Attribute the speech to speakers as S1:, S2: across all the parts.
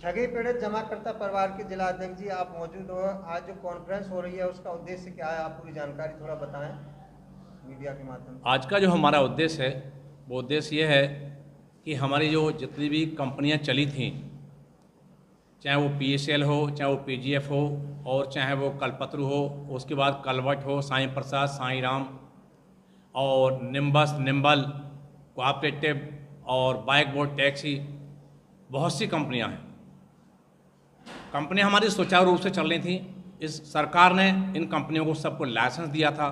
S1: ठगी पीड़ित जमाकर्ता परिवार के जिला अध्यक्ष जी, आप मौजूद हो। आज जो कॉन्फ्रेंस हो रही है उसका उद्देश्य क्या है, आप पूरी जानकारी थोड़ा बताएं मीडिया के माध्यम से।
S2: आज का जो हमारा उद्देश्य है वो उद्देश्य ये है कि हमारी जो जितनी भी कंपनियां चली थीं, चाहे वो PSL हो, चाहे वो PGF हो, और चाहे वो कल्पतरु हो, उसके बाद कलवट हो, साईं प्रसाद, साईं राम और निम्बस, निम्बल, कोऑपरेटिव और बाइक बोर्ड टैक्सी, बहुत सी कंपनियां हैं। कंपनियां हमारी सुचारू रूप से चल रही थी। इस सरकार ने इन कंपनियों को सबको लाइसेंस दिया था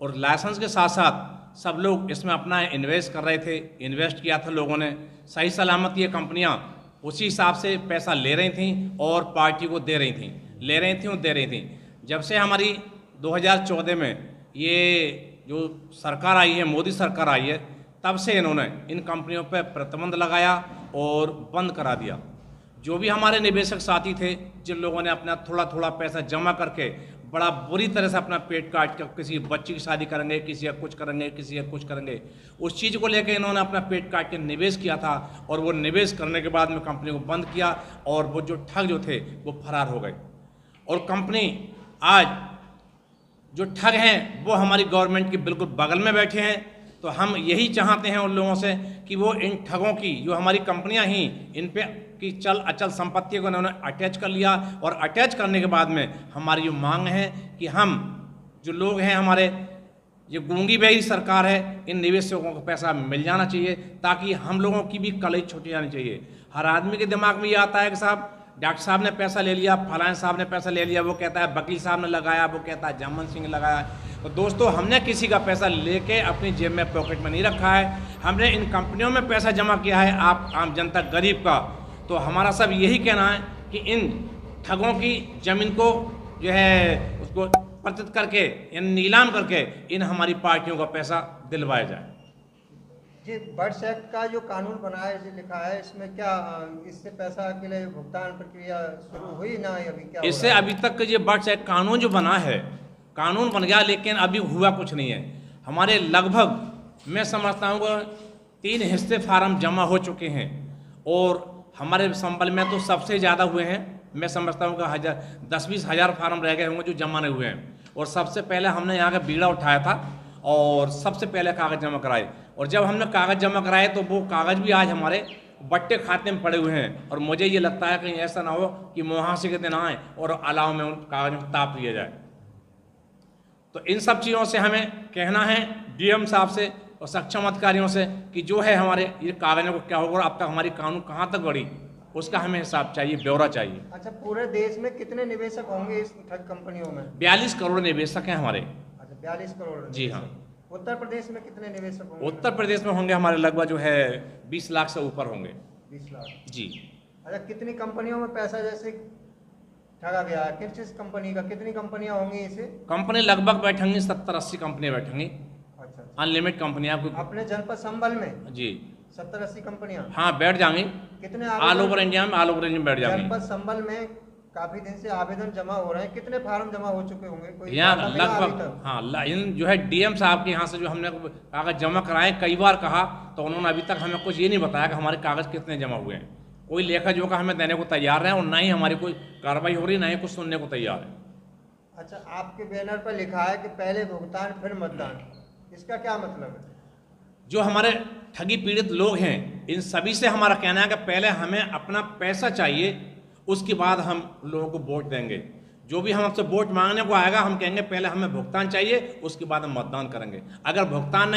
S2: और लाइसेंस के साथ साथ सब लोग इसमें अपना इन्वेस्ट कर रहे थे। इन्वेस्ट किया था लोगों ने, सही सलामत ये कंपनियां उसी हिसाब से पैसा ले रही थीं और पार्टी को दे रही थीं, ले रही थीं और दे रही थीं। जब से हमारी 2014 में ये जो सरकार आई है, मोदी सरकार आई है, तब से इन्होंने इन कंपनियों पर प्रतिबंध लगाया और बंद करा दिया। जो भी हमारे निवेशक साथी थे, जिन लोगों ने अपना थोड़ा थोड़ा पैसा जमा करके बड़ा बुरी तरह से अपना पेट काट कर किसी बच्ची की शादी करेंगे, किसी का कुछ करेंगे, किसी का कुछ करेंगे, उस चीज़ को लेकर इन्होंने अपना पेट काट के निवेश किया था और वो निवेश करने के बाद में कंपनी को बंद किया और वो जो ठग जो थे वो फरार हो गए। और कंपनी आज जो ठग हैं वो हमारी गवर्नमेंट के बिल्कुल बगल में बैठे हैं। तो हम यही चाहते हैं उन लोगों से कि वो इन ठगों की, जो हमारी कंपनियां ही इन पे की चल अचल संपत्ति को उन्होंने अटैच कर लिया, और अटैच करने के बाद में हमारी जो मांग है कि हम जो लोग हैं, हमारे ये गूंगी बहरी सरकार है, इन निवेशकों को पैसा मिल जाना चाहिए ताकि हम लोगों की भी कलई छूट जानी चाहिए। हर आदमी के दिमाग में ये आता है कि साहब डॉक्टर साहब ने पैसा ले लिया, फलाने साहब ने पैसा ले लिया, वो कहता है वकील साहब ने लगाया, वो कहता है जामन सिंह ने लगाया। तो दोस्तों, हमने किसी का पैसा लेके अपनी जेब में पॉकेट में नहीं रखा है, हमने इन कंपनियों में पैसा जमा किया है, आप आम जनता गरीब का। तो हमारा सब यही कहना है कि इन ठगों की ज़मीन को जो है उसको प्रतित करके, इन नीलाम करके इन हमारी पार्टियों का पैसा दिलवाया जाए।
S1: जी, बर्ड्स एक्ट का जो कानून बना है, जो लिखा है, इसमें क्या इससे पैसा के लिए भुगतान प्रक्रिया शुरू हुई ना, अभी क्या
S2: इससे अभी तक ये बर्ड्स एक्ट कानून जो बना है, कानून बन गया, लेकिन अभी हुआ कुछ नहीं है। हमारे लगभग मैं समझता हूँ 3 हिस्से फार्म जमा हो चुके हैं और हमारे संबल में तो सबसे ज़्यादा हुए हैं। मैं समझता हूँ कि 10-20 हज़ार फार्म रह गए होंगे जो जमा नहीं हुए हैं। और सबसे पहले हमने यहाँ का बीड़ा उठाया था और सबसे पहले कागज़ जमा कराए, और जब हमने कागज़ जमा कराए तो वो कागज़ भी आज हमारे बट्टे खाते में पड़े हुए हैं। और मुझे ये लगता है कहीं ऐसा ना हो कि मुहासे के दिन आए और अलाव में उन कागज़ में ताप लिया जाए। तो इन सब चीज़ों से हमें कहना है DM साहब से और सक्षम अधिकारियों से कि जो है हमारे ये कागज़ों को क्या होगा और अब तक हमारी कानून कहाँ तक बढ़ी, उसका हमें हिसाब चाहिए, ब्यौरा चाहिए।
S1: अच्छा, पूरे देश में कितने निवेशक होंगे इस ठग कंपनियों में?
S2: 42 करोड़ निवेशक हैं हमारे।
S1: अच्छा, 42 करोड़।
S2: जी हाँ।
S1: उत्तर प्रदेश में कितने निवेशक होंगे?
S2: उत्तर प्रदेश में होंगे हमारे लगभग जो है 20 लाख से ऊपर होंगे।
S1: 20 लाख
S2: जी।
S1: अच्छा, कितनी कंपनियों में पैसा जैसे ठगा गया है, किस कंपनी का, कितनी कंपनियां होंगी इसे?
S2: कंपनी लगभग बैठेंगी 70-80 कंपनियां बैठेंगी।
S1: अच्छा,
S2: अनलिमिटेड कंपनियां आपको।
S1: अपने जनपद संबल में
S2: जी
S1: 70-80 कंपनियां?
S2: हाँ, बैठ जाएंगी।
S1: कितने
S2: ऑल ओवर इंडिया में, ऑल ओवर इंडिया में बैठ जाएंगी।
S1: जनपद संबल में काफी दिन से आवेदन जमा हो रहे हैं, कितने फार्म जमा हो चुके होंगे, कोई
S2: यहाँ
S1: डाटा मिला अभी
S2: लगभग
S1: तक?
S2: हाँ, इन जो है DM साहब के यहाँ से जो हमने कागज़ जमा कराए, कई बार कहा तो उन्होंने अभी तक हमें कुछ ये नहीं बताया कि हमारे कागज़ कितने जमा हुए हैं। कोई लेखा जोखा हमें देने को तैयार है और ना ही हमारी कोई कार्रवाई हो रही, ना ही कुछ सुनने को तैयार है।
S1: अच्छा, आपके बैनर पर लिखा है कि पहले भुगतान फिर मतदान, इसका क्या मतलब है?
S2: जो हमारे ठगी पीड़ित लोग हैं, इन सभी से हमारा कहना है कि पहले हमें अपना पैसा चाहिए, उसके बाद हम लोगों को वोट देंगे। जो भी हम आपसे वोट मांगने को आएगा, हम कहेंगे पहले हमें भुगतान चाहिए, उसके बाद हम मतदान करेंगे। अगर भुगतान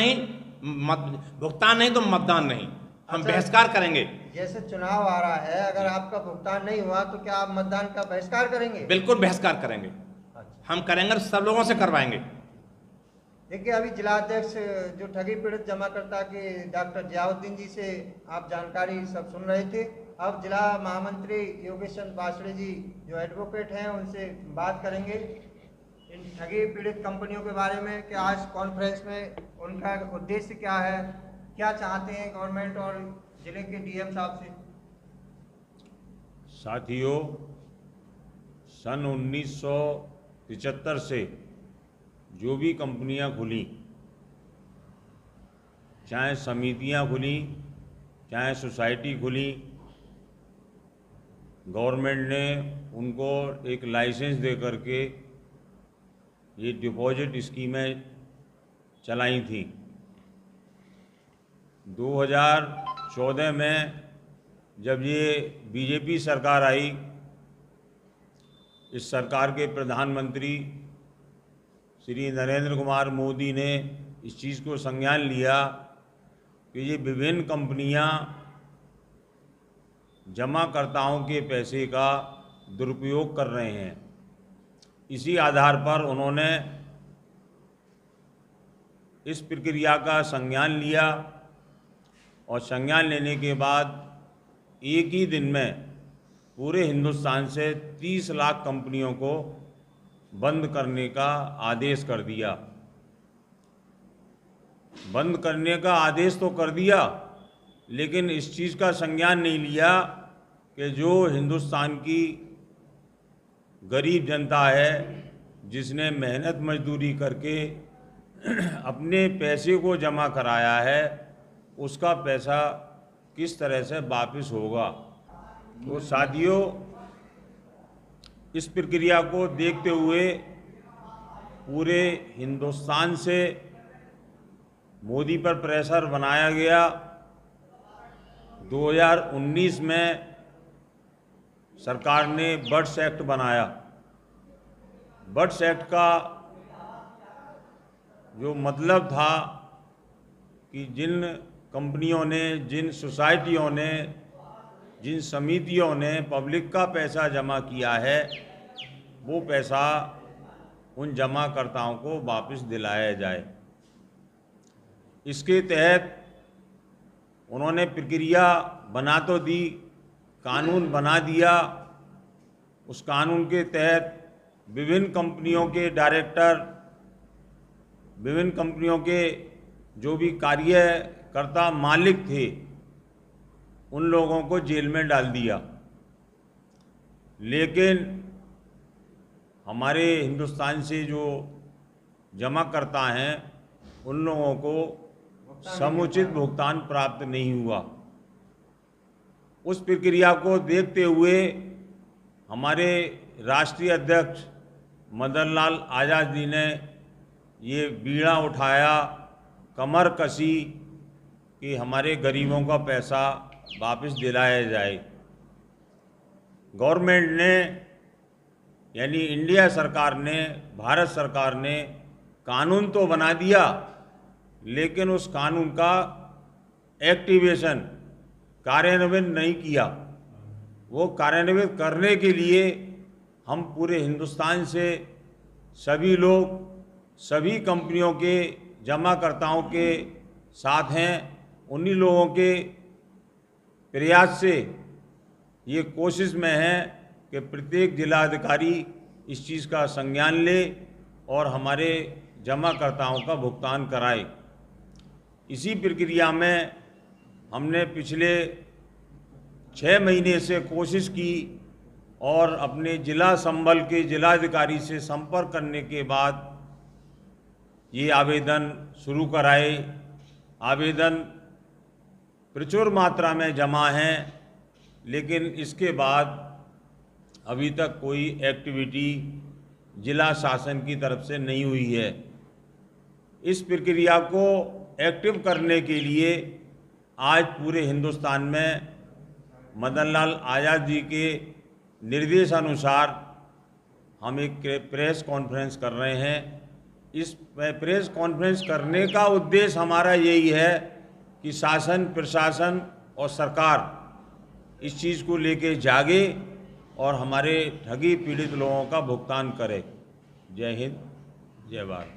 S2: नहीं तो मतदान नहीं, हम बहिष्कार करेंगे।
S1: जैसे चुनाव आ रहा है, अगर आपका भुगतान नहीं हुआ तो क्या आप मतदान का बहिष्कार करेंगे?
S2: बिल्कुल बहिष्कार करेंगे।
S1: अच्छा।
S2: हम करेंगे, सब लोगों से करवाएंगे।
S1: देखिए, अभी जिलाध्यक्ष जो ठगी पीड़ित जमाकर्ता के डॉक्टर जियाउद्दीन जी से आप जानकारी सब सुन रहे थे। अब जिला महामंत्री योगेश चंद्र बासड़े जी जो एडवोकेट हैं, उनसे बात करेंगे इन ठगी पीड़ित कंपनियों के बारे में कि आज कॉन्फ्रेंस में उनका उद्देश्य क्या है, क्या चाहते हैं गवर्नमेंट और जिले के DM साहब से।
S3: साथियों, सन 1975 से जो भी कंपनियां खुली, चाहे समितियां खुली, चाहे सोसाइटी खुली, गवर्नमेंट ने उनको एक लाइसेंस दे करके ये डिपॉजिट स्कीमें चलाई थी। 2014 में जब ये बीजेपी सरकार आई, इस सरकार के प्रधानमंत्री श्री नरेंद्र कुमार मोदी ने इस चीज़ को संज्ञान लिया कि ये विभिन्न कंपनियां जमाकर्ताओं के पैसे का दुरुपयोग कर रहे हैं। इसी आधार पर उन्होंने इस प्रक्रिया का संज्ञान लिया और संज्ञान लेने के बाद एक ही दिन में पूरे हिंदुस्तान से 30 लाख कंपनियों को बंद करने का आदेश कर दिया। बंद करने का आदेश तो कर दिया, लेकिन इस चीज़ का संज्ञान नहीं लिया कि जो हिंदुस्तान की गरीब जनता है, जिसने मेहनत मजदूरी करके अपने पैसे को जमा कराया है, उसका पैसा किस तरह से वापस होगा। तो साथियों, इस प्रक्रिया को देखते हुए पूरे हिंदुस्तान से मोदी पर प्रेशर बनाया गया। 2019 में सरकार ने बर्ड्स एक्ट बनाया। बर्ड्स एक्ट का जो मतलब था कि जिन कंपनियों ने, जिन सोसाइटियों ने, जिन समितियों ने पब्लिक का पैसा जमा किया है, वो पैसा उन जमाकर्ताओं को वापस दिलाया जाए। इसके तहत उन्होंने प्रक्रिया बना तो दी, कानून बना दिया। उस कानून के तहत विभिन्न कंपनियों के डायरेक्टर, विभिन्न कंपनियों के जो भी कार्यकर्ता मालिक थे, उन लोगों को जेल में डाल दिया। लेकिन हमारे हिंदुस्तान से जो जमा करता हैं, उन लोगों को समुचित भुगतान प्राप्त नहीं हुआ। उस प्रक्रिया को देखते हुए हमारे राष्ट्रीय अध्यक्ष मदन लाल आज़ाद जी ने ये बीड़ा उठाया, कमर कसी कि हमारे गरीबों का पैसा वापस दिलाया जाए। गवर्नमेंट ने, यानी इंडिया सरकार ने, भारत सरकार ने कानून तो बना दिया, लेकिन उस कानून का एक्टिवेशन, कार्यान्वयन नहीं किया। वो कार्यान्वित करने के लिए हम पूरे हिंदुस्तान से सभी लोग, सभी कंपनियों के जमाकर्ताओं के साथ हैं। उन्हीं लोगों के प्रयास से ये कोशिश में है कि प्रत्येक जिलाधिकारी इस चीज़ का संज्ञान ले और हमारे जमाकर्ताओं का भुगतान कराए। इसी प्रक्रिया में हमने पिछले 6 महीने से कोशिश की और अपने जिला संबल के जिलाधिकारी से संपर्क करने के बाद ये आवेदन शुरू कराए। आवेदन प्रचुर मात्रा में जमा हैं, लेकिन इसके बाद अभी तक कोई एक्टिविटी जिला शासन की तरफ से नहीं हुई है। इस प्रक्रिया को एक्टिव करने के लिए आज पूरे हिंदुस्तान में मदन लाल आज़ाद जी के निर्देशानुसार हम एक प्रेस कॉन्फ्रेंस कर रहे हैं। इस प्रेस कॉन्फ्रेंस करने का उद्देश्य हमारा यही है कि शासन, प्रशासन और सरकार इस चीज़ को लेके जागे और हमारे ठगी पीड़ित लोगों का भुगतान करे। जय हिंद, जय भारत।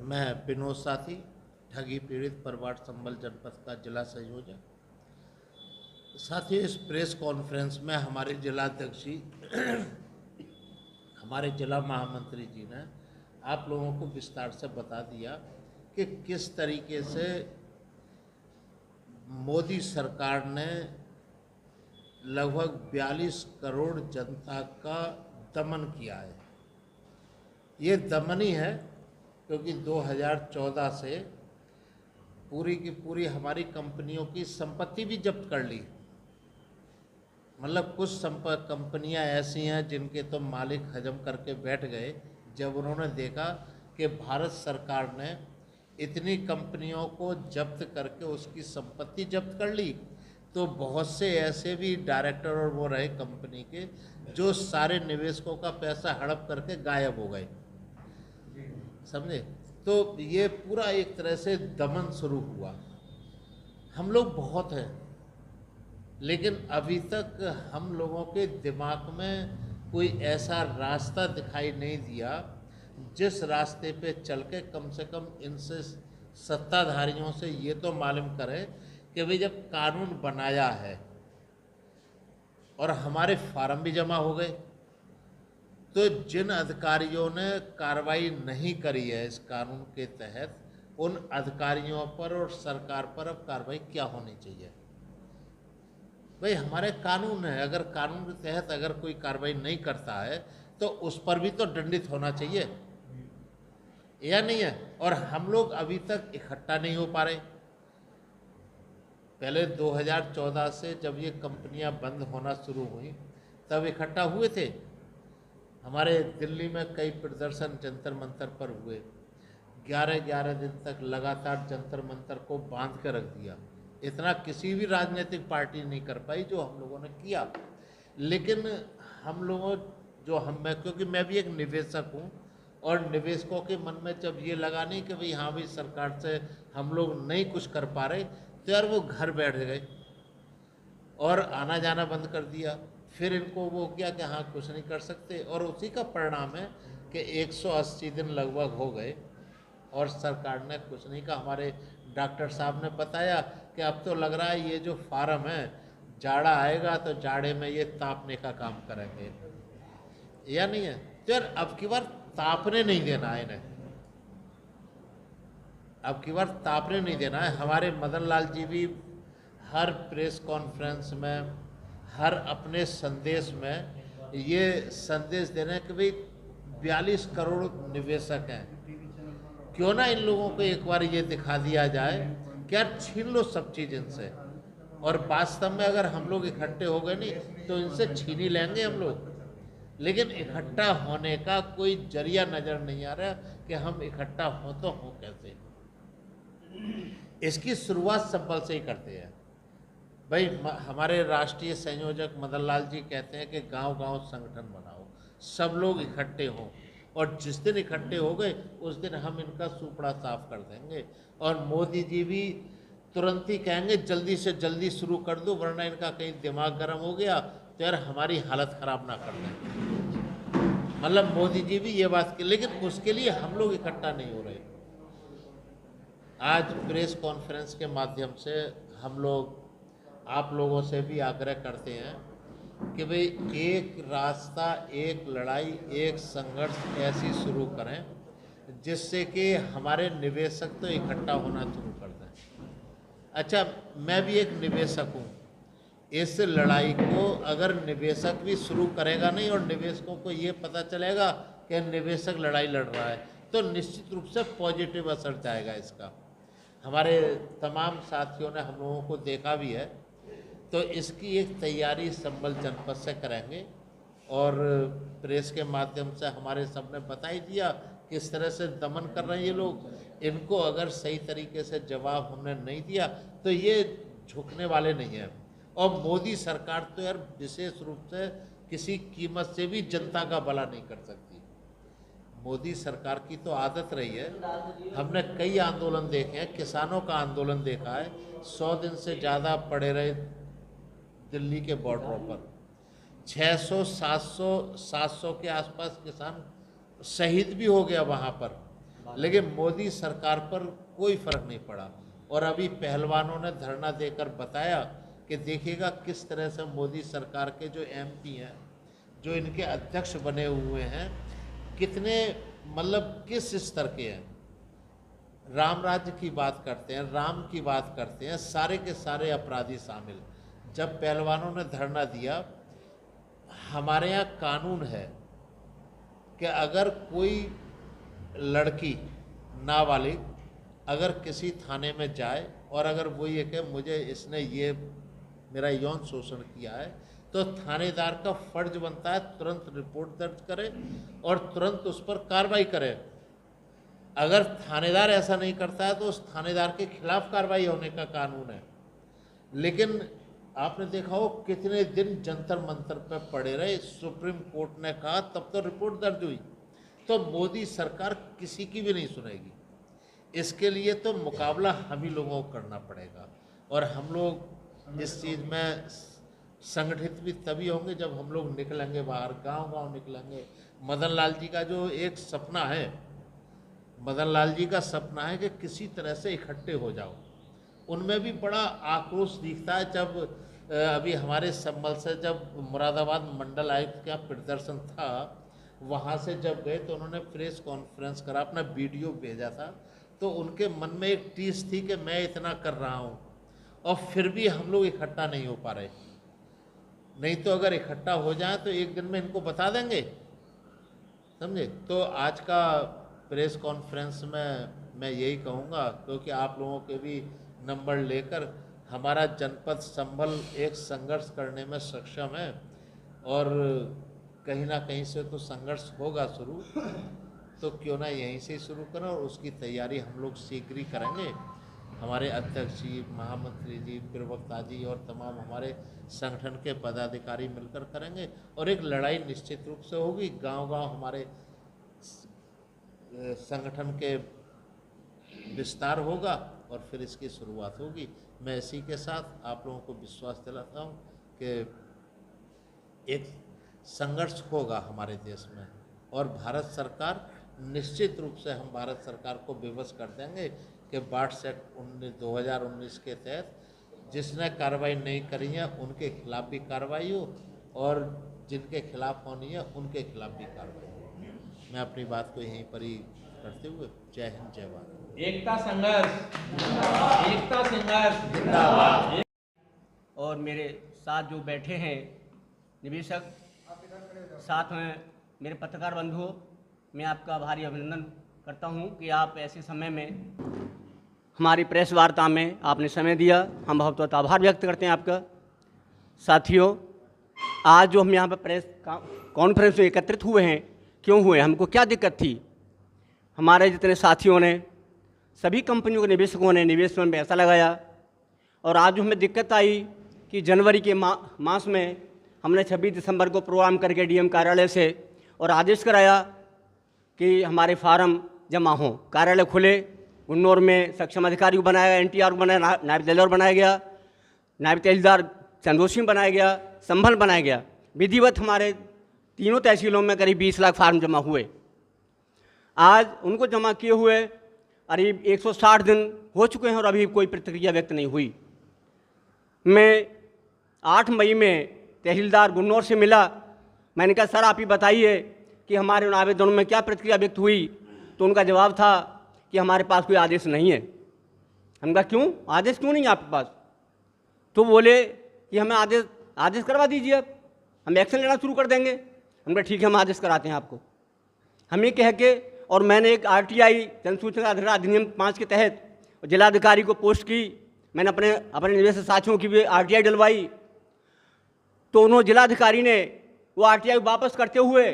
S4: मैं विनोद साथी, ठगी पीड़ित परिवार संबल जनपद का जिला संयोजक। साथियों, इस प्रेस कॉन्फ्रेंस में हमारे जिलाध्यक्ष जी, हमारे जिला महामंत्री जी ने आप लोगों को विस्तार से बता दिया कि किस तरीके से मोदी सरकार ने लगभग 42 करोड़ जनता का दमन किया है। ये दमन ही है, क्योंकि 2014 से पूरी की पूरी हमारी कंपनियों की संपत्ति भी जब्त कर ली। मतलब कुछ कंपनियां ऐसी हैं जिनके तो मालिक हजम करके बैठ गए जब उन्होंने देखा कि भारत सरकार ने इतनी कंपनियों को जब्त करके उसकी संपत्ति जब्त कर ली, तो बहुत से ऐसे भी डायरेक्टर और वो रहे कंपनी के जो सारे निवेशकों का पैसा हड़प करके गायब हो गए, समझे। तो ये पूरा एक तरह से दमन शुरू हुआ। हम लोग बहुत हैं, लेकिन अभी तक हम लोगों के दिमाग में कोई ऐसा रास्ता दिखाई नहीं दिया जिस रास्ते पे चल के कम से कम इनसे सत्ताधारियों से ये तो मालूम करें कि भाई जब कानून बनाया है और हमारे फार्म भी जमा हो गए, तो जिन अधिकारियों ने कार्रवाई नहीं करी है इस कानून के तहत, उन अधिकारियों पर और सरकार पर अब कार्रवाई क्या होनी चाहिए। भाई हमारे कानून है, अगर कानून के तहत अगर कोई कार्रवाई नहीं करता है तो उस पर भी तो दंडित होना चाहिए, या नहीं है। और हम लोग अभी तक इकट्ठा नहीं हो पा रहे। पहले 2014 से जब ये कंपनियां बंद होना शुरू हुई तब इकट्ठा हुए थे। हमारे दिल्ली में कई प्रदर्शन जंतर मंतर पर हुए, 11-11 दिन तक लगातार जंतर मंतर को बांध के रख दिया। इतना किसी भी राजनीतिक पार्टी नहीं कर पाई जो हम लोगों ने किया। लेकिन हम लोगों क्योंकि मैं भी एक निवेशक हूँ, और निवेशकों के मन में जब ये लगा नहीं कि भाई हाँ भाई सरकार से हम लोग नहीं कुछ कर पा रहे, तो यार वो घर बैठ गए और आना जाना बंद कर दिया। फिर इनको वो किया कि हाँ कुछ नहीं कर सकते, और उसी का परिणाम है कि 180 दिन लगभग हो गए और सरकार ने कुछ नहीं कहा। हमारे डॉक्टर साहब ने बताया कि अब तो लग रहा है ये जो फार्म है, जाड़ा आएगा तो जाड़े में ये तापने का काम करेंगे, या नहीं है। तो यार अब की बार तापने नहीं देना है इन्हें, अब की बार तापने नहीं देना है। हमारे मदन लाल जी भी हर प्रेस कॉन्फ्रेंस में, हर अपने संदेश में ये संदेश दे रहे हैं कि भाई 42 करोड़ निवेशक हैं, क्यों ना इन लोगों को एक बार ये दिखा दिया जाए कि यार छीन लो सब चीज़ इनसे। और वास्तव में अगर हम लोग इकट्ठे हो गए नहीं तो इनसे छीन ही लेंगे हम लोग, लेकिन इकट्ठा होने का कोई जरिया नज़र नहीं आ रहा कि हम इकट्ठा हो तो हो कैसे। इसकी शुरुआत संभल से ही करते हैं। भाई हमारे राष्ट्रीय संयोजक मदन लाल जी कहते हैं कि गांव-गांव संगठन बनाओ, सब लोग इकट्ठे हों, और जिस दिन इकट्ठे हो गए उस दिन हम इनका सुपड़ा साफ कर देंगे। और मोदी जी भी तुरंत ही कहेंगे जल्दी से जल्दी शुरू कर दो, वरना इनका कहीं दिमाग गर्म हो गया तो यार हमारी हालत ख़राब ना कर दें। मतलब मोदी जी भी ये बात की, लेकिन उसके लिए हम लोग इकट्ठा नहीं हो रहे। आज प्रेस कॉन्फ्रेंस के माध्यम से हम लोग आप लोगों से भी आग्रह करते हैं कि भाई एक रास्ता, एक लड़ाई, एक संघर्ष ऐसी शुरू करें जिससे कि हमारे निवेशक तो इकट्ठा होना शुरू कर दें। अच्छा, मैं भी एक निवेशक हूँ। इस लड़ाई को अगर निवेशक भी शुरू करेगा नहीं और निवेशकों को ये पता चलेगा कि निवेशक लड़ाई लड़ रहा है, तो निश्चित रूप से पॉजिटिव असर जाएगा इसका। हमारे तमाम साथियों ने हम लोगों को देखा भी है, तो इसकी एक तैयारी संभल जनपद से करेंगे, और प्रेस के माध्यम से हमारे सबने बता ही दिया किस तरह से दमन कर रहे हैं ये लोग। इनको अगर सही तरीके से जवाब हमने नहीं दिया तो ये झुकने वाले नहीं हैं। और मोदी सरकार तो यार विशेष रूप से किसी कीमत से भी जनता का भला नहीं कर सकती। मोदी सरकार की तो आदत रही है, हमने कई आंदोलन देखे हैं, किसानों का आंदोलन देखा है, 100 दिन से ज़्यादा पड़े रहे दिल्ली के बॉर्डरों पर, 600, 700 के आसपास किसान शहीद भी हो गया वहाँ पर, लेकिन मोदी सरकार पर कोई फर्क नहीं पड़ा। और अभी पहलवानों ने धरना देकर बताया कि देखिएगा किस तरह से मोदी सरकार के जो MP हैं, जो इनके अध्यक्ष बने हुए हैं, कितने मतलब किस स्तर के हैं। राम राज्य की बात करते हैं, राम की बात करते हैं, सारे के सारे अपराधी शामिल। जब पहलवानों ने धरना दिया, हमारे यहाँ कानून है कि अगर कोई लड़की नाबालिग अगर किसी थाने में जाए और अगर वो ये कि मुझे इसने ये मेरा यौन शोषण किया है, तो थानेदार का फर्ज बनता है तुरंत रिपोर्ट दर्ज करे और तुरंत उस पर कार्रवाई करे। अगर थानेदार ऐसा नहीं करता है तो उस थानेदार के खिलाफ कार्रवाई होने का कानून है। लेकिन आपने देखा हो कितने दिन जंतर मंतर पर पड़े रहे, सुप्रीम कोर्ट ने कहा तब तो रिपोर्ट दर्ज हुई। तो मोदी सरकार किसी की भी नहीं सुनेगी। इसके लिए तो मुकाबला हम ही लोगों को करना पड़ेगा और हम लोग इस चीज़ में संगठित भी तभी होंगे जब हम लोग निकलेंगे बाहर, गांव-गांव निकलेंगे। मदन लाल जी का जो एक सपना है, मदन लाल जी का सपना है कि किसी तरह से इकट्ठे हो जाओ। उनमें भी बड़ा आक्रोश दिखता है। जब अभी हमारे संभल से जब मुरादाबाद मंडल आयुक्त का प्रदर्शन था, वहाँ से जब गए तो उन्होंने प्रेस कॉन्फ्रेंस करा, अपना वीडियो भेजा था। तो उनके मन में एक टीस थी कि मैं इतना कर रहा हूँ और फिर भी हम लोग इकट्ठा नहीं हो पा रहे। नहीं तो अगर इकट्ठा हो जाए तो एक दिन में इनको बता देंगे, समझे। तो आज का प्रेस कॉन्फ्रेंस में मैं यही कहूँगा, क्योंकि आप लोगों के भी नंबर लेकर हमारा जनपद संभल एक संघर्ष करने में सक्षम है और कहीं ना कहीं से तो संघर्ष होगा शुरू, तो क्यों ना यहीं से शुरू करें और उसकी तैयारी हम लोग शीघ्र ही करेंगे। हमारे अध्यक्ष जी, महामंत्री जी, प्रवक्ता जी और तमाम हमारे संगठन के पदाधिकारी मिलकर करेंगे और एक लड़ाई निश्चित रूप से होगी। गांव-गांव हमारे संगठन के विस्तार होगा और फिर इसकी शुरुआत होगी। मैं इसी के साथ आप लोगों को विश्वास दिलाता हूँ कि एक संघर्ष होगा हमारे देश में और भारत सरकार निश्चित रूप से, हम भारत सरकार को विवश कर देंगे कि बार्ट्स एक्ट 2019 के तहत जिसने कार्रवाई नहीं करी है उनके खिलाफ भी कार्रवाई हो और जिनके खिलाफ होनी है उनके खिलाफ भी कार्रवाई हो। मैं अपनी बात को यहीं पर ही करते हुए जय हिंद, जय भारत।
S5: एकता संघर्ष, एकता संघर्ष
S4: जिंदाबाद।
S6: और मेरे साथ जो बैठे हैं निवेशक, साथ में मेरे पत्रकार बंधुओं, मैं आपका भारी अभिनंदन करता हूं कि आप ऐसे समय में हमारी प्रेस वार्ता में आपने समय दिया। हम बहुत बहुत आभार व्यक्त करते हैं आपका। साथियों, आज जो हम यहाँ पर प्रेस कॉन्फ्रेंस में एकत्रित हुए हैं, क्यों हुए, हमको क्या दिक्कत थी? हमारे जितने साथियों ने, सभी कंपनियों के निवेशकों ने निवेश में पैसा लगाया और आज जो हमें दिक्कत आई कि जनवरी के मास में हमने 26 दिसंबर को प्रोग्राम करके डीएम कार्यालय से और आदेश कराया कि हमारे फार्म जमा हों। कार्यालय खुले, गुन्नौर में सक्षम अधिकारी को बनाया गया, एनटीआर को बनाया, नायब तहसीलदार बनाया गया, नायब तहसीलदार चंदोसी में बनाया गया, संभल बनाया गया। विधिवत हमारे तीनों तहसीलों में करीब 20 लाख फार्म जमा हुए। आज उनको जमा किए हुए करीब 160 दिन हो चुके हैं और अभी कोई प्रतिक्रिया व्यक्त नहीं हुई। मैं 8 मई में तहसीलदार गुन्नौर से मिला। मैंने कहा सर आप ही बताइए कि हमारे उन आवेदनों में क्या प्रतिक्रिया व्यक्त हुई। तो उनका जवाब था कि हमारे पास कोई आदेश नहीं है। हम कहा क्यों, आदेश क्यों नहीं है आपके पास? तो बोले कि हमें आदेश करवा दीजिए, अब हम एक्शन लेना शुरू कर देंगे। हम कहा ठीक है, हम आदेश कराते हैं आपको। हम ये कह के और मैंने एक RTI जनसूचना अधिनियम 5 के तहत जिलाधिकारी को पोस्ट की। मैंने अपने निवेशक साथियों की भी RTI डलवाई। तो उन्होंने जिलाधिकारी ने वो RTI वापस करते हुए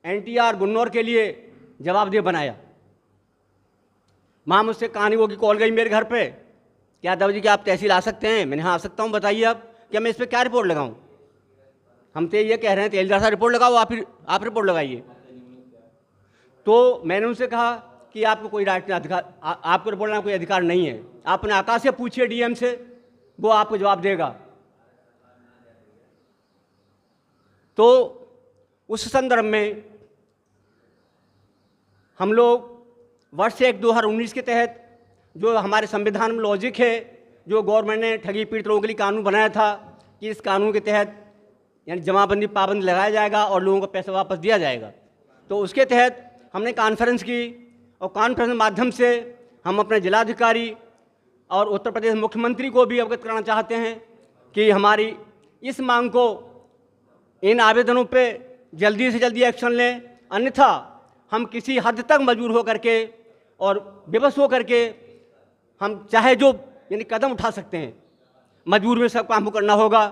S6: NTR गुन्नौर के लिए जवाबदेह बनाया। वहाँ मुझसे कहानी की कॉल गई मेरे घर पे, क्या यादव जी क्या आप तहसील आ सकते हैं? मैंने हाँ आ सकता हूँ, बताइए आप क्या मैं इस पर क्या रिपोर्ट लगाऊँ? हम तो ये कह रहे हैं तहसीलदार साहब रिपोर्ट लगाओ, आप रिपोर्ट लगाइए। तो मैंने उनसे कहा कि आपको कोई राजनीतिक अधिकार, आपको रिपोर्ट लगाने कोई अधिकार नहीं है। आप अपने आकाश से पूछिए डीएम से, वो आपको जवाब देगा। तो उस संदर्भ में हम लोग वर्ष 1 2019 के तहत जो हमारे संविधान में लॉजिक है, जो गवर्नमेंट ने ठगी पीड़ित लोगों के लिए कानून बनाया था कि इस कानून के तहत यानी जमाबंदी पाबंदी लगाया जाएगा और लोगों को पैसा वापस दिया जाएगा। तो उसके तहत हमने कॉन्फ्रेंस की और कॉन्फ्रेंस के माध्यम से हम अपने जिलाधिकारी और उत्तर प्रदेश मुख्यमंत्री को भी अवगत कराना चाहते हैं कि हमारी इस मांग को, इन आवेदनों पे जल्दी से जल्दी एक्शन लें, अन्यथा हम किसी हद तक मजबूर हो करके और विवश हो करके हम चाहे जो यानी कदम उठा सकते हैं। मजबूर में सब काम करना होगा।